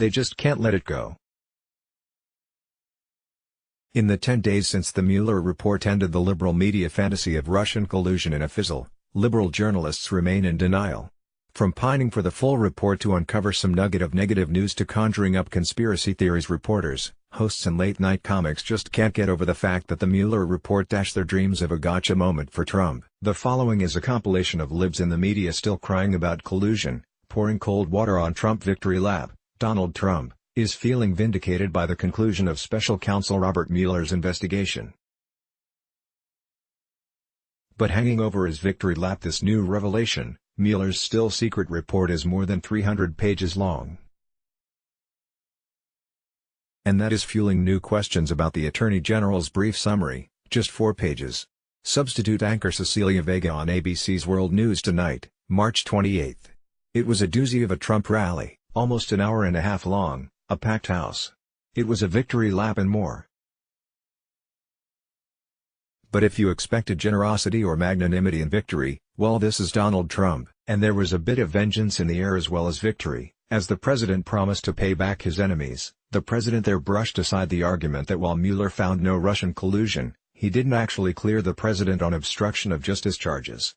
They just can't let it go. In the 10 days since the Mueller report ended the liberal media fantasy of Russian collusion in a fizzle, liberal journalists remain in denial. From pining for the full report to uncover some nugget of negative news to conjuring up conspiracy theories, reporters, hosts and late-night comics just can't get over the fact that the Mueller report dashed their dreams of a gotcha moment for Trump. The following is a compilation of libs in the media still crying about collusion, pouring cold water on Trump victory lap. Donald Trump is feeling vindicated by the conclusion of special counsel Robert Mueller's investigation. But hanging over his victory lap this new revelation: Mueller's still secret report is more than 300 pages long. And that is fueling new questions about the Attorney General's brief summary, just 4 pages. Substitute anchor Cecilia Vega on ABC's World News Tonight, March 28. It was a doozy of a Trump rally, almost an hour and a half long, a packed house. It was a victory lap and more. But if you expected generosity or magnanimity in victory, well, this is Donald Trump, and there was a bit of vengeance in the air as well as victory, as the president promised to pay back his enemies. The president there brushed aside the argument that while Mueller found no Russian collusion, he didn't actually clear the president on obstruction of justice charges.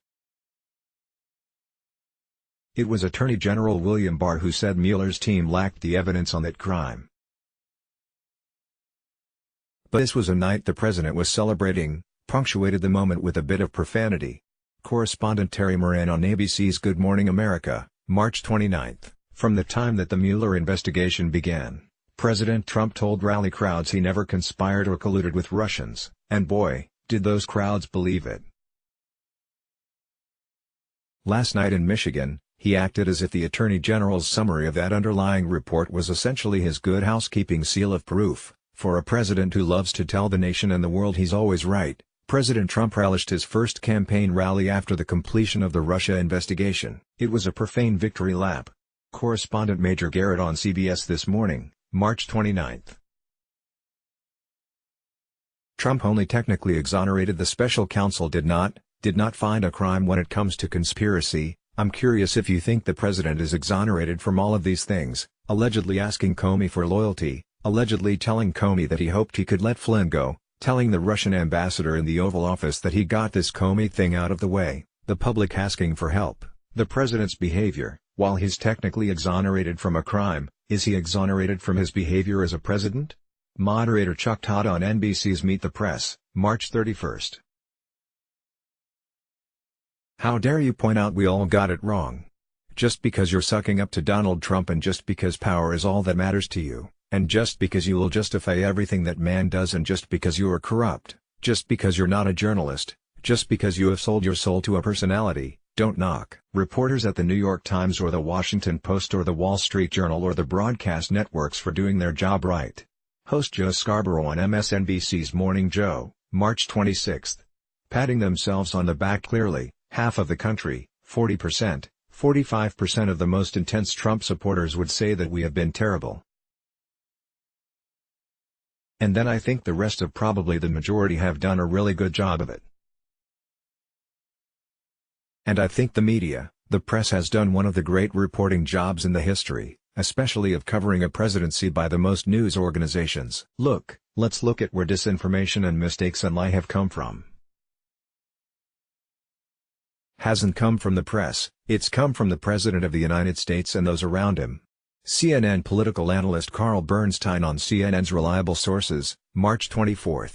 It was Attorney General William Barr who said Mueller's team lacked the evidence on that crime. But this was a night the president was celebrating, punctuated the moment with a bit of profanity. Correspondent Terry Moran on ABC's Good Morning America, March 29. From the time that the Mueller investigation began, President Trump told rally crowds he never conspired or colluded with Russians, and boy, did those crowds believe it. Last night in Michigan, he acted as if the Attorney General's summary of that underlying report was essentially his good housekeeping seal of proof. For a president who loves to tell the nation and the world he's always right, President Trump relished his first campaign rally after the completion of the Russia investigation. It was a profane victory lap. Correspondent Major Garrett on CBS This Morning, March 29. Trump only technically exonerated the special counsel, did not find a crime when it comes to conspiracy. I'm curious if you think the president is exonerated from all of these things, allegedly asking Comey for loyalty, allegedly telling Comey that he hoped he could let Flynn go, telling the Russian ambassador in the Oval Office that he got this Comey thing out of the way, the public asking for help. The president's behavior, while he's technically exonerated from a crime, is he exonerated from his behavior as a president? Moderator Chuck Todd on NBC's Meet the Press, March 31. How dare you point out we all got it wrong? Just because you're sucking up to Donald Trump, and just because power is all that matters to you, and just because you will justify everything that man does, and just because you are corrupt, just because you're not a journalist, just because you have sold your soul to a personality, don't knock reporters at the New York Times or the Washington Post or the Wall Street Journal or the broadcast networks for doing their job right. Host Joe Scarborough on MSNBC's Morning Joe, March 26. Patting themselves on the back. Clearly, half of the country, 40%, 45% of the most intense Trump supporters would say that we have been terrible. And then I think the rest of probably the majority have done a really good job of it. And I think the media, the press, has done one of the great reporting jobs in the history, especially of covering a presidency by the most news organizations. Let's look at where disinformation and mistakes and lie have come from. Hasn't come from the press, it's come from the President of the United States and those around him. CNN political analyst Carl Bernstein on CNN's Reliable Sources, March 24.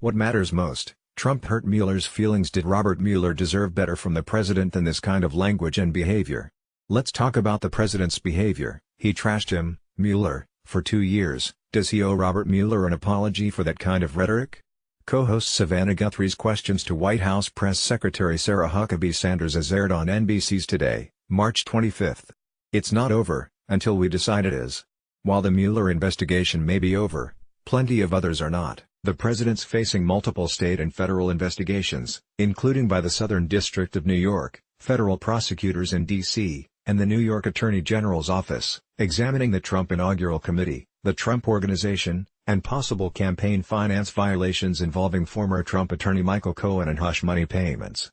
What matters most? Trump hurt Mueller's feelings. Did Robert Mueller deserve better from the president than this kind of language and behavior? Let's talk about the president's behavior. He trashed him, Mueller, for 2 years. Does he owe Robert Mueller an apology for that kind of rhetoric? Co-host Savannah Guthrie's questions to White House Press Secretary Sarah Huckabee Sanders as aired on NBC's Today, March 25. It's not over, until we decide it is. While the Mueller investigation may be over, plenty of others are not. The president's facing multiple state and federal investigations, including by the Southern District of New York, federal prosecutors in D.C., and the New York Attorney General's office, examining the Trump Inaugural Committee, the Trump Organization, and possible campaign finance violations involving former Trump attorney Michael Cohen and hush money payments.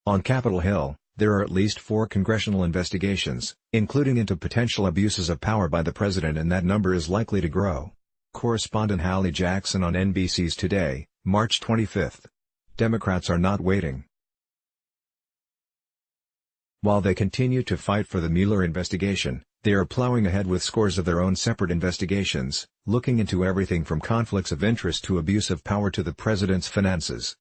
On Capitol Hill, There are at least 4 congressional investigations, including into potential abuses of power by the president, and that number is likely to grow. Correspondent Hallie Jackson on NBC's Today, March 25. Democrats are not waiting. While they continue to fight for the Mueller investigation, they are plowing ahead with scores of their own separate investigations, looking into everything from conflicts of interest to abuse of power to the president's finances.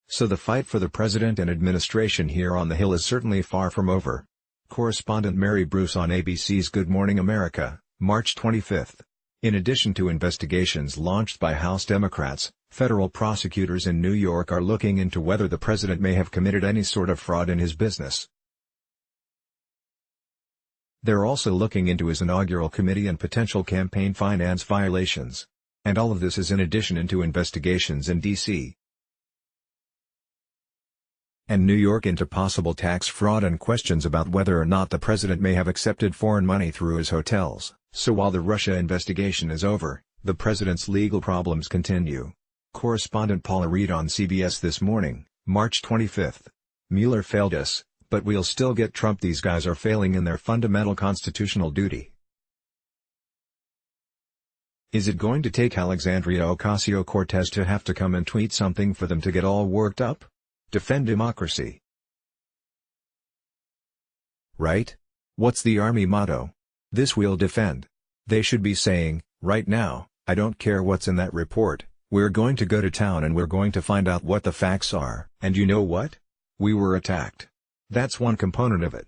So the fight for the president and administration here on the Hill is certainly far from over. Correspondent Mary Bruce on ABC's Good Morning America, March 25. In addition to investigations launched by House Democrats, federal prosecutors in New York are looking into whether the president may have committed any sort of fraud in his business. They're also looking into his inaugural committee and potential campaign finance violations. And all of this is in addition into investigations in D.C. and New York into possible tax fraud and questions about whether or not the president may have accepted foreign money through his hotels. So while the Russia investigation is over, the president's legal problems continue. Correspondent Paula Reed on CBS This Morning, March 25. Mueller failed us, but we'll still get Trump. These guys are failing in their fundamental constitutional duty. Is it going to take Alexandria Ocasio-Cortez to have to come and tweet something for them to get all worked up? Defend democracy. Right? What's the army motto? This we'll defend. They should be saying, right now, I don't care what's in that report, we're going to go to town and we're going to find out what the facts are. And you know what? We were attacked. That's one component of it.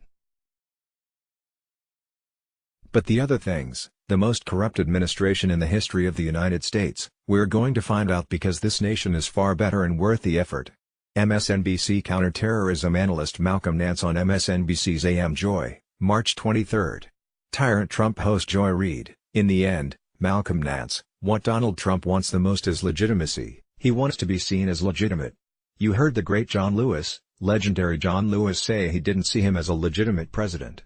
But the other things, the most corrupt administration in the history of the United States, we're going to find out because this nation is far better and worth the effort. MSNBC counterterrorism analyst Malcolm Nance on MSNBC's AM Joy, March 23. Tyrant Trump host Joy Reid, in the end, Malcolm Nance, what Donald Trump wants the most is legitimacy. He wants to be seen as legitimate. You heard the great John Lewis, legendary John Lewis, say he didn't see him as a legitimate president.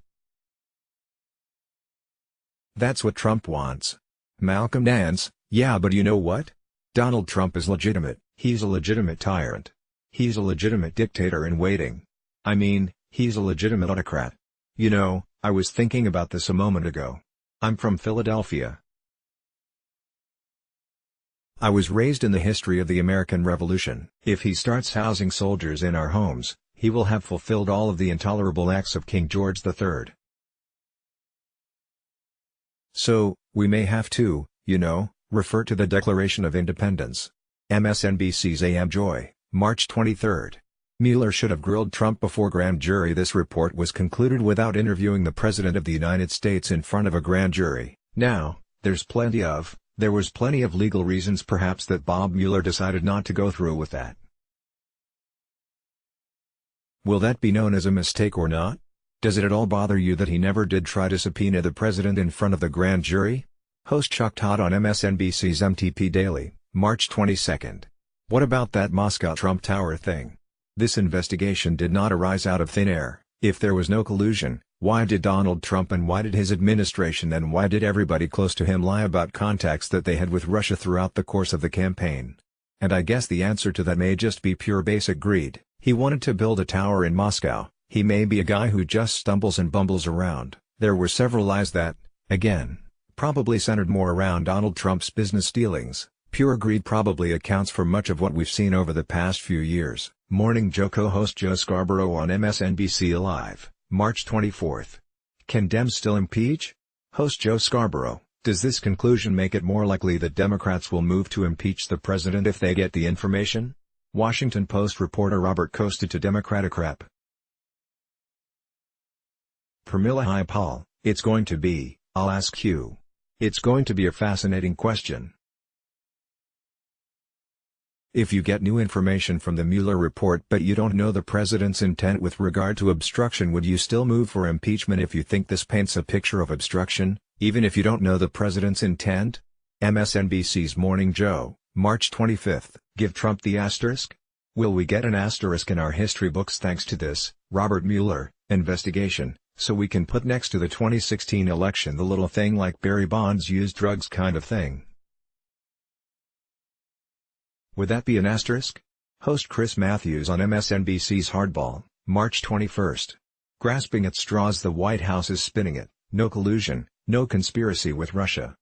That's what Trump wants. Malcolm Nance, yeah, but you know what? Donald Trump is legitimate. He's a legitimate tyrant. He's a legitimate dictator in waiting. I mean, he's a legitimate autocrat. You know, I was thinking about this a moment ago. I'm from Philadelphia. I was raised in the history of the American Revolution. If he starts housing soldiers in our homes, he will have fulfilled all of the intolerable acts of King George III. So, we may have to, you know, refer to the Declaration of Independence. MSNBC's AM Joy, March 23. Mueller should have grilled Trump before grand jury. This report was concluded without interviewing the President of the United States in front of a grand jury. Now, there was plenty of legal reasons perhaps that Bob Mueller decided not to go through with that. Will that be known as a mistake or not? Does it at all bother you that he never did try to subpoena the president in front of the grand jury? Host Chuck Todd on MSNBC's MTP Daily, March 22. What about that Moscow Trump Tower thing? This investigation did not arise out of thin air. If there was no collusion, why did Donald Trump and why did his administration and why did everybody close to him lie about contacts that they had with Russia throughout the course of the campaign? And I guess the answer to that may just be pure basic greed. He wanted to build a tower in Moscow. He may be a guy who just stumbles and bumbles around. There were several lies that, again, probably centered more around Donald Trump's business dealings. Pure greed probably accounts for much of what we've seen over the past few years. Morning Joe co-host Joe Scarborough on MSNBC Live, March 24. Can Dems still impeach? Host Joe Scarborough, does this conclusion make it more likely that Democrats will move to impeach the president if they get the information? Washington Post reporter Robert Costa to Democratic Rep. Pramila Jayapal, it's going to be, I'll ask you. It's going to be a fascinating question. If you get new information from the Mueller report but you don't know the president's intent with regard to obstruction, would you still move for impeachment if you think this paints a picture of obstruction, even if you don't know the president's intent? MSNBC's Morning Joe, March 25. Give Trump the asterisk? Will we get an asterisk in our history books thanks to this, Robert Mueller, investigation, so we can put next to the 2016 election the little thing like Barry Bonds used drugs kind of thing? Would that be an asterisk? Host Chris Matthews on MSNBC's Hardball, March 21. Grasping at straws, the White House is spinning it, no collusion, no conspiracy with Russia.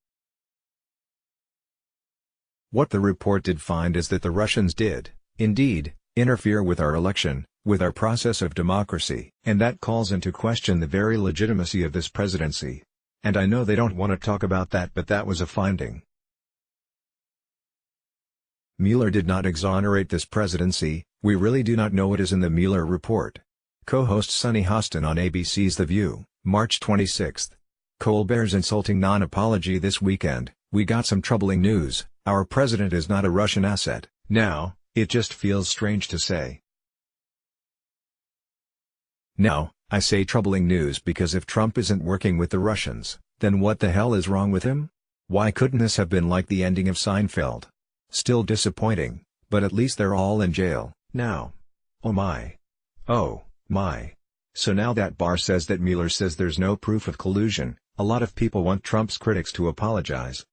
What the report did find is that the Russians did, indeed, interfere with our election, with our process of democracy. And that calls into question the very legitimacy of this presidency. And I know they don't want to talk about that, but that was a finding. Mueller did not exonerate this presidency. We really do not know what is in the Mueller report. Co-host Sunny Hostin on ABC's The View, March 26. Colbert's insulting non-apology this weekend. We got some troubling news. Our president is not a Russian asset. Now, it just feels strange to say. Now, I say troubling news because if Trump isn't working with the Russians, then what the hell is wrong with him? Why couldn't this have been like the ending of Seinfeld? Still disappointing, but at least they're all in jail, now. Oh my. Oh, my. So now that Barr says that Mueller says there's no proof of collusion, a lot of people want Trump's critics to apologize.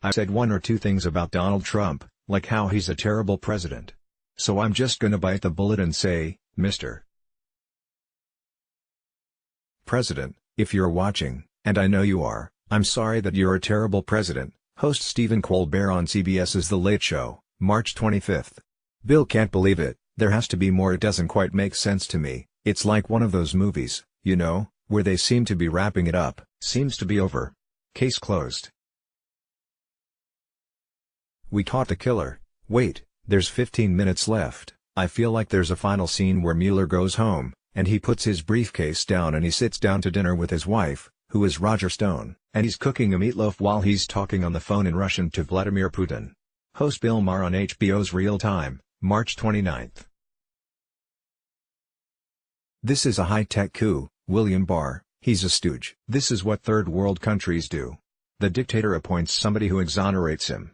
I said one or two things about Donald Trump, like how he's a terrible president. So I'm just gonna bite the bullet and say, Mr. President, if you're watching, and I know you are, I'm sorry that you're a terrible president. Host Stephen Colbert on CBS's The Late Show, March 25. Bill can't believe it, there has to be more. It doesn't quite make sense to me. It's like one of those movies, you know, where they seem to be wrapping it up, seems to be over. Case closed. We caught the killer. Wait, there's 15 minutes left. I feel like there's a final scene where Mueller goes home, and he puts his briefcase down and he sits down to dinner with his wife, who is Roger Stone, and he's cooking a meatloaf while he's talking on the phone in Russian to Vladimir Putin. Host Bill Maher on HBO's Real Time, March 29. This is a high-tech coup, William Barr, he's a stooge. This is what third world countries do. The dictator appoints somebody who exonerates him.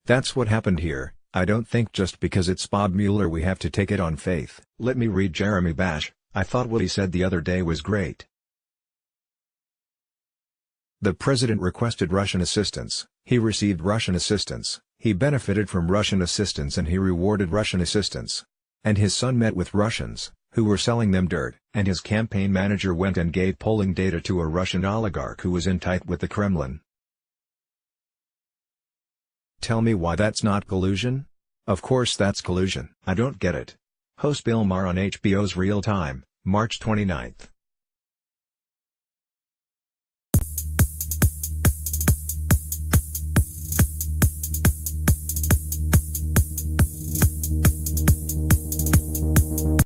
That's what happened here. I don't think just because it's Bob Mueller we have to take it on faith. Let me read Jeremy Bash. I thought what he said the other day was great. The president requested Russian assistance, he received Russian assistance, he benefited from Russian assistance and he rewarded Russian assistance. And his son met with Russians, who were selling them dirt. And his campaign manager went and gave polling data to a Russian oligarch who was in tight with the Kremlin. Tell me why that's not collusion? Of course that's collusion. I don't get it. Host Bill Maher on HBO's Real Time, March 29.